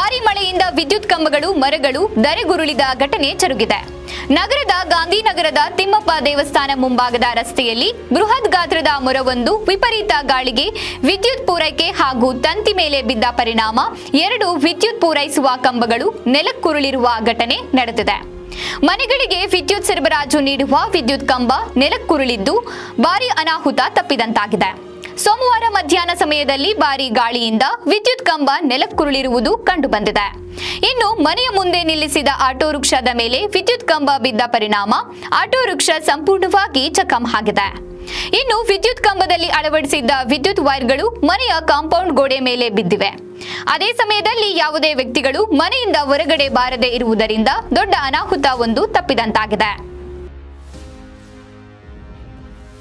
ಭಾರೀ ಮಳೆಯಿಂದ ವಿದ್ಯುತ್ ಕಂಬಗಳು ಮರಗಳು ಧರೆಗುರುಳಿದ ಘಟನೆ ಜರುಗಿದೆ. ನಗರದ ಗಾಂಧಿನಗರದ ತಿಮ್ಮಪ್ಪ ದೇವಸ್ಥಾನ ಮುಂಭಾಗದ ರಸ್ತೆಯಲ್ಲಿ ಬೃಹತ್ ಗಾತ್ರದ ಮರವೊಂದು ವಿಪರೀತ ಗಾಳಿಗೆ ವಿದ್ಯುತ್ ಪೂರೈಕೆ ಹಾಗೂ ತಂತಿ ಮೇಲೆ ಬಿದ್ದ ಪರಿಣಾಮ 2 ವಿದ್ಯುತ್ ಪೂರೈಸುವ ಕಂಬಗಳು ನೆಲಕ್ಕುರುಳಿರುವ ಘಟನೆ ನಡೆದಿದೆ. ಮನೆಗಳಿಗೆ ವಿದ್ಯುತ್ ಸರಬರಾಜು ನೀಡುವ ವಿದ್ಯುತ್ ಕಂಬ ನೆಲಕ್ಕುರುಳಿದ್ದು ಭಾರೀ ಅನಾಹುತ ತಪ್ಪಿದಂತಾಗಿದೆ. ಸೋಮವಾರ ಮಧ್ಯಾಹ್ನ ಸಮಯದಲ್ಲಿ ಭಾರೀ ಗಾಳಿಯಿಂದ ವಿದ್ಯುತ್ ಕಂಬ ನೆಲಕ್ಕುರುಳಿರುವುದು ಕಂಡುಬಂದಿದೆ. ಇನ್ನು ಮನೆಯ ಮುಂದೆ ನಿಲ್ಲಿಸಿದ ಆಟೋ ರಿಕ್ಷಾದ ಮೇಲೆ ವಿದ್ಯುತ್ ಕಂಬ ಬಿದ್ದ ಪರಿಣಾಮ ಆಟೋ ರಿಕ್ಷಾ ಸಂಪೂರ್ಣವಾಗಿ ಜಖಂ ಆಗಿದೆ. ಇನ್ನು ವಿದ್ಯುತ್ ಕಂಬದಲ್ಲಿ ಅಳವಡಿಸಿದ್ದ ವಿದ್ಯುತ್ ವೈರ್ಗಳು ಮನೆಯ ಕಾಂಪೌಂಡ್ ಗೋಡೆ ಮೇಲೆ ಬಿದ್ದಿವೆ. ಅದೇ ಸಮಯದಲ್ಲಿ ಯಾವುದೇ ವ್ಯಕ್ತಿಗಳು ಮನೆಯಿಂದ ಹೊರಗಡೆ ಬಾರದೆ ಇರುವುದರಿಂದ ದೊಡ್ಡ ಅನಾಹುತ ಒಂದು ತಪ್ಪಿದಂತಾಗಿದೆ.